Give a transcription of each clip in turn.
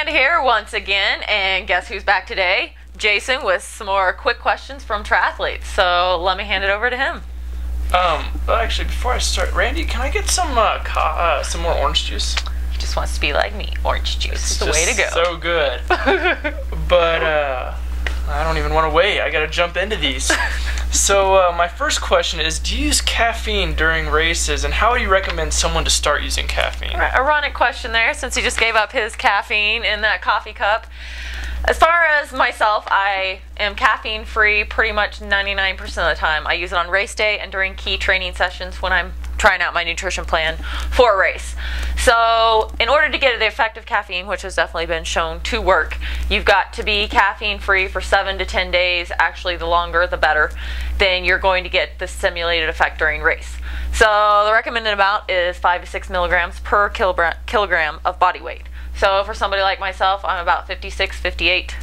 Amanda here once again, and guess who's back today? Jason with some more quick questions from triathletes. So let me hand it over to him. Well, actually, before I start, Randy, can I get some more orange juice? He just wants to be like me. Orange juice is the way to go. So good. But I don't even want to wait. I gotta jump into these. So my first question is, do you use caffeine during races, and how would you recommend someone to start using caffeine? Ironic question there, since he just gave up his caffeine in that coffee cup. As far as myself, I am caffeine free pretty much 99% of the time. I use it on race day and during key training sessions when I'm trying out my nutrition plan for a race. So in order to get the effect of caffeine, which has definitely been shown to work, you've got to be caffeine free for 7 to 10 days. Actually, the longer the better. Then you're going to get the simulated effect during race. So the recommended amount is 5 to 6 milligrams per kilogram of body weight. So for somebody like myself, I'm about 56, 58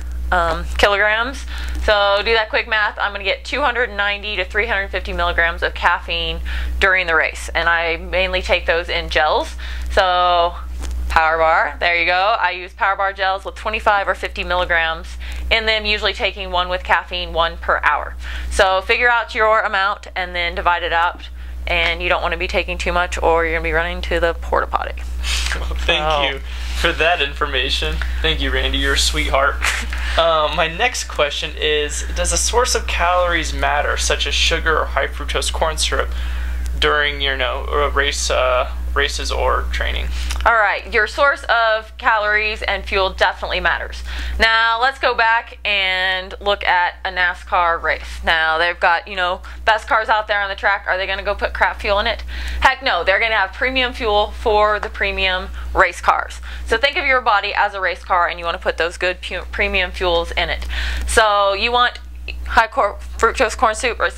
kilograms. So do that quick math. I'm going to get 290 to 350 milligrams of caffeine during the race. And I mainly take those in gels. So Power Bar, there you go. I use Power Bar gels with 25 or 50 milligrams in them, usually taking one with caffeine, 1 per hour. So figure out your amount and then divide it out. And you don't want to be taking too much or you're going to be running to the porta potty. Well, thank you for that information. Thank you, Randy. You're a sweetheart. My next question is, does a source of calories matter, such as sugar or high fructose corn syrup, during your races or training? All right, your source of calories and fuel definitely matters. Now let's go back and look at a NASCAR race. Now they've got, best cars out there on the track. Are they going to go put crap fuel in it? Heck no, they're going to have premium fuel for the premium race cars. So think of your body as a race car and you want to put those good premium fuels in it. So you want high fructose corn syrup, or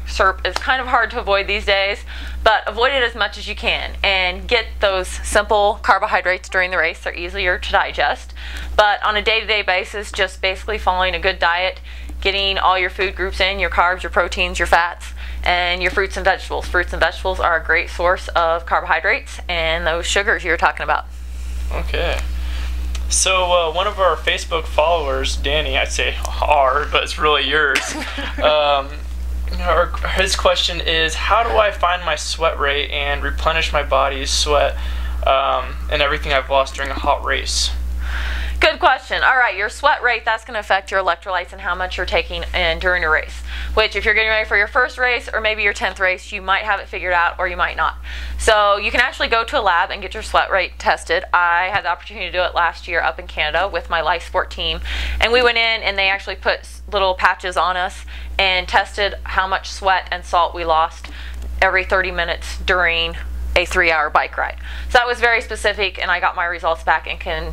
syrup is kind of hard to avoid these days, but avoid it as much as you can and get those simple carbohydrates during the race. They're easier to digest, but on a day-to-day basis, just basically following a good diet, getting all your food groups in, your carbs, your proteins, your fats, and your fruits and vegetables. Fruits and vegetables are a great source of carbohydrates and those sugars you're talking about. Okay. So one of our Facebook followers, Danny, I'd say our, but it's really yours, his question is, how do I find my sweat rate and replenish my body's sweat and everything I've lost during a hot race? Good question. All right, your sweat rate, that's going to affect your electrolytes and how much you're taking in during a race. Which, if you're getting ready for your first race or maybe your 10th race, you might have it figured out or you might not. So you can actually go to a lab and get your sweat rate tested. I had the opportunity to do it last year up in Canada with my life sport team. And we went in and they actually put little patches on us and tested how much sweat and salt we lost every 30 minutes during a 3-hour bike ride. So that was very specific, and I got my results back and can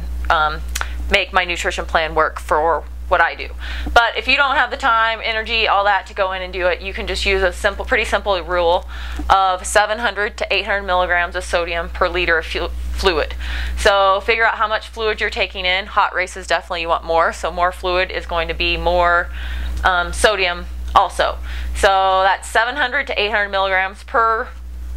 make my nutrition plan work for what I do. But if you don't have the time, energy, all that to go in and do it, you can just use a pretty simple rule of 700 to 800 milligrams of sodium per liter of fluid. So figure out how much fluid you're taking in. Hot races, definitely you want more, so more fluid is going to be more sodium also. So that's 700 to 800 milligrams per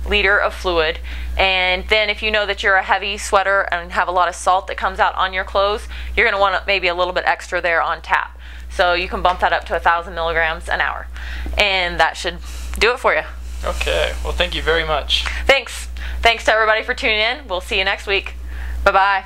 liter of fluid. And then if you know that you're a heavy sweater and have a lot of salt that comes out on your clothes, you're going to want maybe a little bit extra there on tap. So you can bump that up to 1,000 milligrams an hour. And that should do it for you. Okay, well, thank you very much. Thanks. Thanks to everybody for tuning in. We'll see you next week. Bye-bye.